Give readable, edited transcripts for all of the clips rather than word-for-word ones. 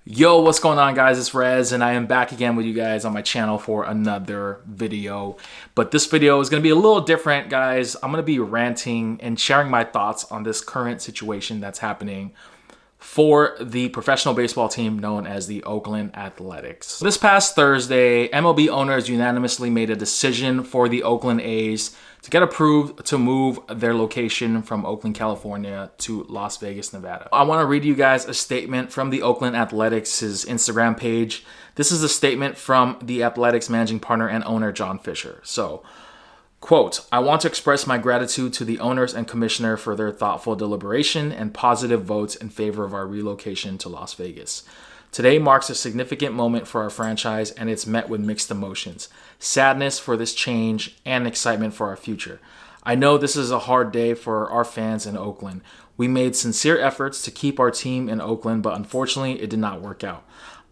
Yo, what's going on, guys? It's Rez, and I am back again with you guys on my channel for another video. But this video is going to be a little different, guys. I'm going to be ranting and sharing my thoughts on this current situation that's happening for the professional baseball team known as the Oakland Athletics. This past Thursday, MLB owners unanimously made a decision for the Oakland A's to get approved to move their location from Oakland, California to Las Vegas, Nevada. I want to read you guys a statement from the Oakland Athletics' Instagram page. This is a statement from the Athletics managing partner and owner, John Fisher. So, quote, "I want to express my gratitude to the owners and commissioner for their thoughtful deliberation and positive votes in favor of our relocation to Las Vegas. Today marks a significant moment for our franchise, and it's met with mixed emotions, sadness for this change, and excitement for our future. I know this is a hard day for our fans in Oakland. We made sincere efforts to keep our team in Oakland, but unfortunately it did not work out.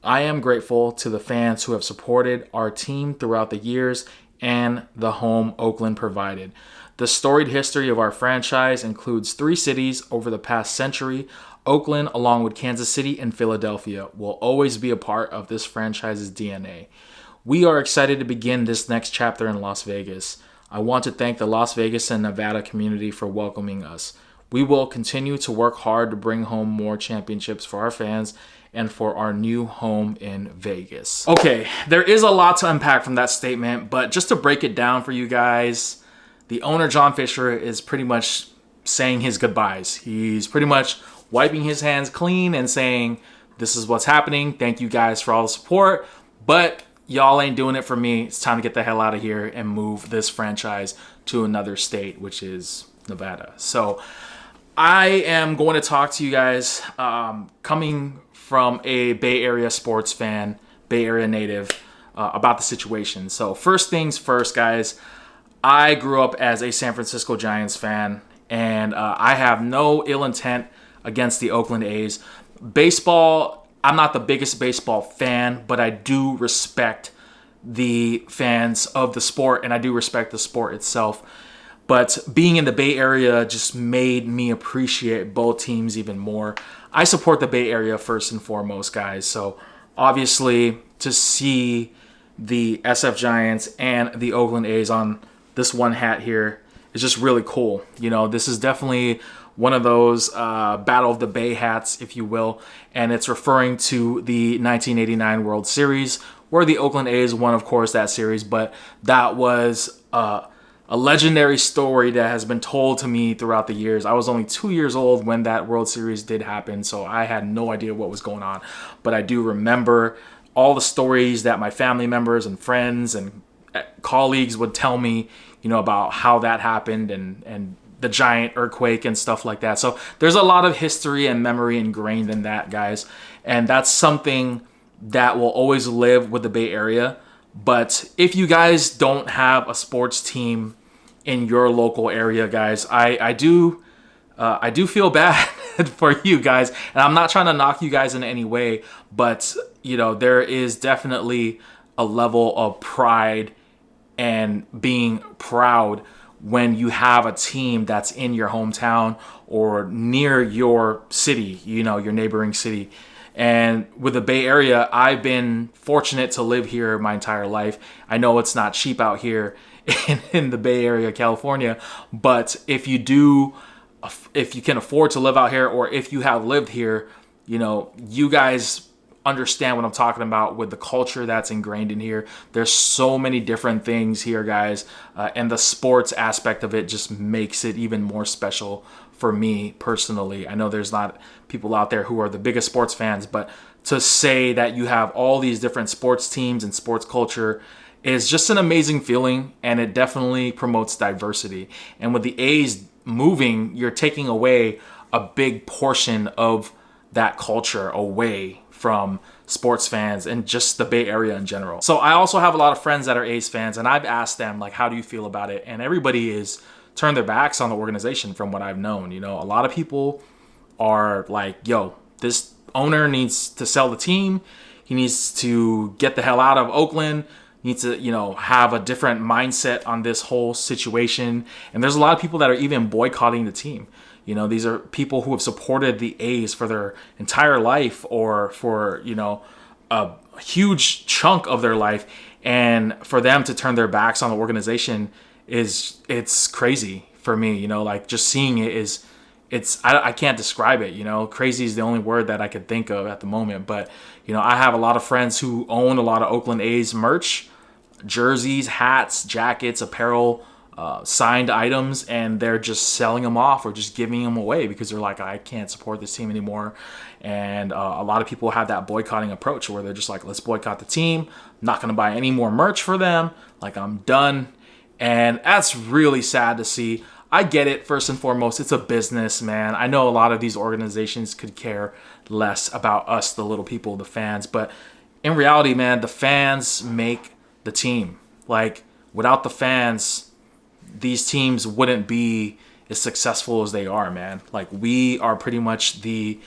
I am grateful to the fans who have supported our team throughout the years and the home Oakland provided. The storied history of our franchise includes 3 cities over the past century. Oakland, along with Kansas City and Philadelphia, will always be a part of this franchise's DNA. We are excited to begin this next chapter in Las Vegas. I want to thank the Las Vegas and Nevada community for welcoming us. We will continue to work hard to bring home more championships for our fans and for our new home in Vegas." Okay, there is a lot to unpack from that statement, but just to break it down for you guys, the owner, John Fisher, is pretty much saying his goodbyes. He's pretty much wiping his hands clean and saying, this is what's happening. Thank you guys for all the support, but y'all ain't doing it for me. It's time to get the hell out of here and move this franchise to another state, which is Nevada. So I am going to talk to you guys coming from a Bay Area sports fan, Bay Area native, about the situation. So first things first, guys, I grew up as a San Francisco Giants fan, and I have no ill intent against the Oakland A's. Baseball, I'm not the biggest baseball fan, but I do respect the fans of the sport, and I do respect the sport itself. But being in the Bay Area just made me appreciate both teams even more. I support the Bay Area first and foremost, guys. So obviously to see the SF Giants and the Oakland A's on this one hat here is just really cool. You know, this is definitely one of those Battle of the Bay hats, if you will, and it's referring to the 1989 World Series, where the Oakland A's won, of course, that series, but that was a legendary story that has been told to me throughout the years. I was only 2 years old when that World Series did happen, so I had no idea what was going on, but I do remember all the stories that my family members and friends and colleagues would tell me, you know, about how that happened and the giant earthquake and stuff like that. So there's a lot of history and memory ingrained in that, guys. And that's something that will always live with the Bay Area. But if you guys don't have a sports team in your local area, guys, I do feel bad for you guys. And I'm not trying to knock you guys in any way, but you know, there is definitely a level of pride and being proud when you have a team that's in your hometown or near your city, you know, your neighboring city. And with the Bay Area, I've been fortunate to live here my entire life. I know it's not cheap out here in the Bay Area, California, but if you can afford to live out here, or if you have lived here, you know, you guys understand what I'm talking about with the culture that's ingrained in here. There's so many different things here, guys, and the sports aspect of it just makes it even more special for me personally. I know there's not people out there who are the biggest sports fans, but to say that you have all these different sports teams and sports culture is just an amazing feeling, and it definitely promotes diversity. And with the A's moving, you're taking away a big portion of that culture away from sports fans and just the Bay Area in general. So I also have a lot of friends that are A's fans, and I've asked them, like, how do you feel about it? And everybody is turned their backs on the organization from what I've known. You know, a lot of people are like, yo, this owner needs to sell the team. He needs to get the hell out of Oakland. Needs to, you know, have a different mindset on this whole situation. And there's a lot of people that are even boycotting the team. You know, these are people who have supported the A's for their entire life, or for, you know, a huge chunk of their life. And for them to turn their backs on the organization it's crazy for me. You know, like, just seeing it is, I can't describe it. You know, crazy is the only word that I could think of at the moment. But, you know, I have a lot of friends who own a lot of Oakland A's merch, jerseys, hats, jackets, apparel, signed items, and they're just selling them off or just giving them away because they're like, I can't support this team anymore. And a lot of people have that boycotting approach where they're just like, let's boycott the team. I'm not going to buy any more merch for them. Like, I'm done. And that's really sad to see. I get it. First and foremost, it's a business, man. I know a lot of these organizations could care less about us, the little people, the fans. But in reality, man, the fans make the team. Like, without the fans, these teams wouldn't be as successful as they are, man. Like, we are pretty much the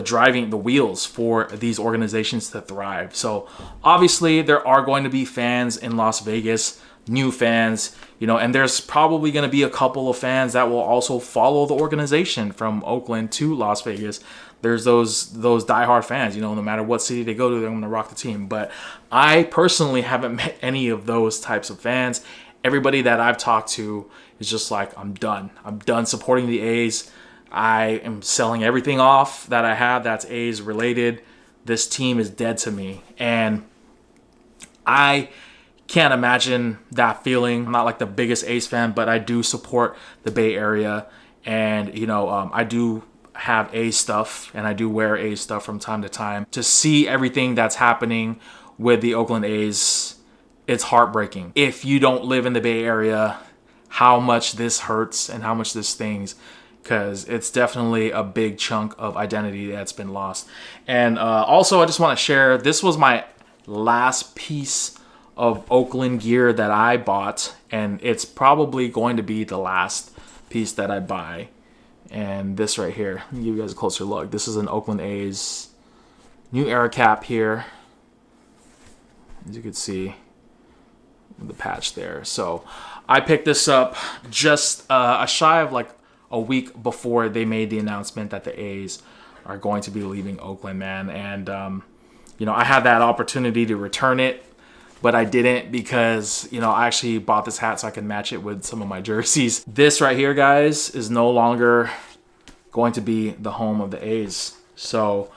driving the wheels for these organizations to thrive. So obviously there are going to be fans in Las Vegas, new fans, you know, and there's probably going to be a couple of fans that will also follow the organization from Oakland to Las Vegas. There's those diehard fans, you know, no matter what city they go to, they're going to rock the team. But I personally haven't met any of those types of fans. Everybody that I've talked to is just like, I'm done. I'm done supporting the A's. I am selling everything off that I have that's A's related. This team is dead to me. And I can't imagine that feeling. I'm not like the biggest A's fan, but I do support the Bay Area. And, you know, I do have A's stuff, and I do wear A's stuff from time to time. To see everything that's happening with the Oakland A's, it's heartbreaking. If you don't live in the Bay Area, how much this hurts and how much this stings, because it's definitely a big chunk of identity that's been lost. And also, I just want to share, this was my last piece of Oakland gear that I bought, and it's probably going to be the last piece that I buy. And this right here, let me give you guys a closer look. This is an Oakland A's new era cap here, as you can see the patch there. So I picked this up just a shy of like a week before they made the announcement that the A's are going to be leaving Oakland, man. And you know, I had that opportunity to return it, but I didn't, because, you know, I actually bought this hat so I can match it with some of my jerseys. This right here, guys, is no longer going to be the home of the A's. So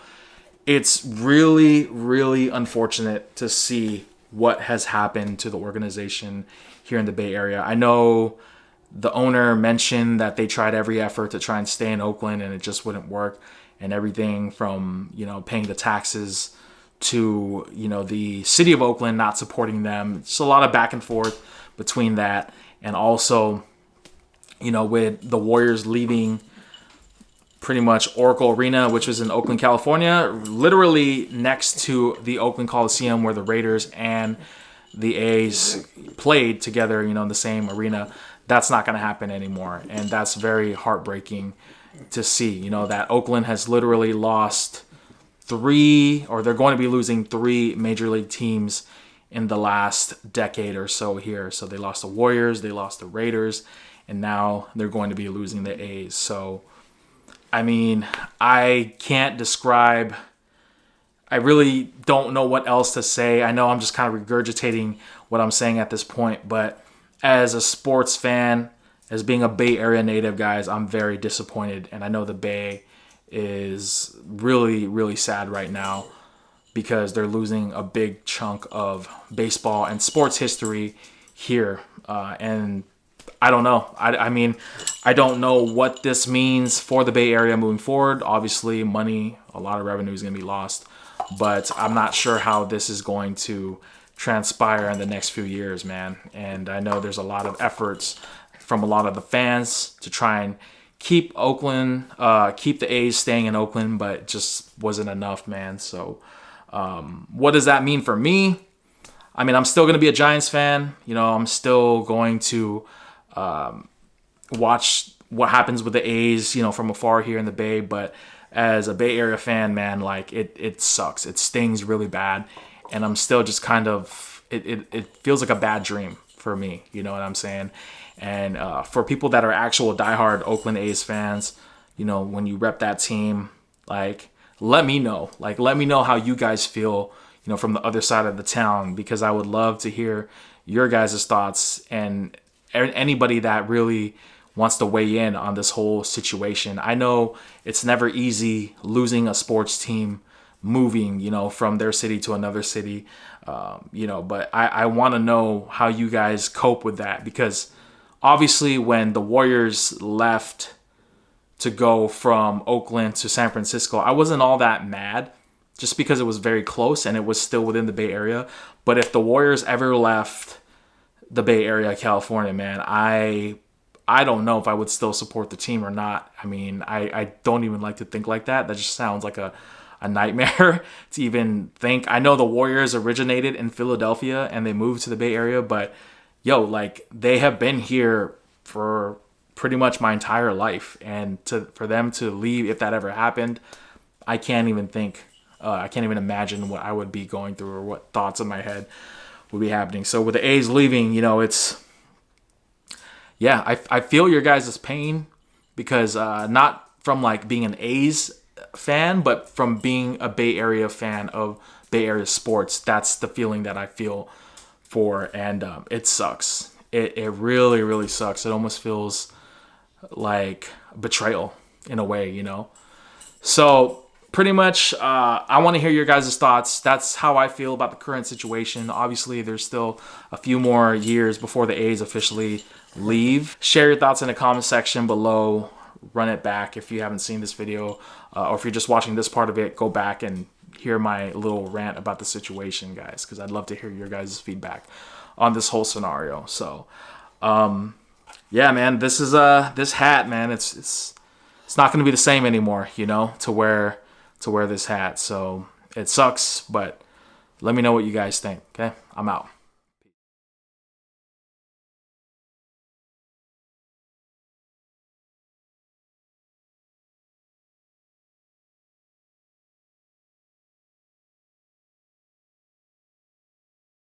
it's really, really unfortunate to see what has happened to the organization here in the Bay Area. I know the owner mentioned that they tried every effort to try and stay in Oakland, and it just wouldn't work. And everything from, you know, paying the taxes to, you know, the city of Oakland not supporting them. It's a lot of back and forth between that. And also, you know, with the Warriors leaving pretty much Oracle Arena, which was in Oakland, California, literally next to the Oakland Coliseum where the Raiders and the A's played together, you know, in the same arena. That's not going to happen anymore. And that's very heartbreaking to see, you know, that Oakland has literally lost they're going to be losing 3 major league teams in the last decade or so here. So they lost the Warriors, they lost the Raiders, and now they're going to be losing the A's. So, I mean, I can't describe, I really don't know what else to say. I know I'm just kind of regurgitating what I'm saying at this point, but as a sports fan, as being a Bay Area native, guys, I'm very disappointed. And I know the Bay is really, really sad right now because they're losing a big chunk of baseball and sports history here. And I don't know. I mean, I don't know what this means for the Bay Area moving forward. Obviously, money, a lot of revenue is going to be lost. But I'm not sure how this is going to transpire in the next few years, man. And I know there's a lot of efforts from a lot of the fans to try and keep Oakland, keep the A's staying in Oakland, but it just wasn't enough, man. So what does that mean for me? I mean, I'm still going to be a Giants fan. You know, I'm still going to watch what happens with the A's, you know, from afar here in the Bay. But as a Bay Area fan, man, like it sucks. It stings really bad. And I'm still just kind of, it feels like a bad dream for me. You know what I'm saying? And for people that are actual diehard Oakland A's fans, you know, when you rep that team, like, let me know. Like, let me know how you guys feel, you know, from the other side of the town, because I would love to hear your guys' thoughts and anybody that really wants to weigh in on this whole situation. I know it's never easy losing a sports team, moving, you know, from their city to another city, you know, but I want to know how you guys cope with that, because obviously when the Warriors left to go from Oakland to San Francisco, I wasn't all that mad, just because it was very close and it was still within the Bay Area. But if the Warriors ever left the Bay Area, California, man, I don't know if I would still support the team or not. I mean, I don't even like to think like that. That just sounds like a nightmare to even think. I know the Warriors originated in Philadelphia and they moved to the Bay Area, but yo, like, they have been here for pretty much my entire life. And for them to leave, if that ever happened, I can't even think. I can't even imagine what I would be going through or what thoughts in my head would be happening. So with the A's leaving, you know, it's, yeah, I feel your guys' pain, because not from like being an A's fan, but from being a Bay Area fan of Bay Area sports. That's the feeling that I feel for, and it sucks. It really, really sucks. It almost feels like betrayal in a way, you know? So pretty much, I want to hear your guys' thoughts. That's how I feel about the current situation. Obviously, there's still a few more years before the A's officially leave. Share your thoughts in the comment section below. Run it back if you haven't seen this video, or if you're just watching this part of it, go back and hear my little rant about the situation, guys, because I'd love to hear your guys' feedback on this whole scenario. So, yeah, man, this is this hat, man. It's not going to be the same anymore, you know, to wear this hat. So it sucks, but let me know what you guys think. Okay, I'm out.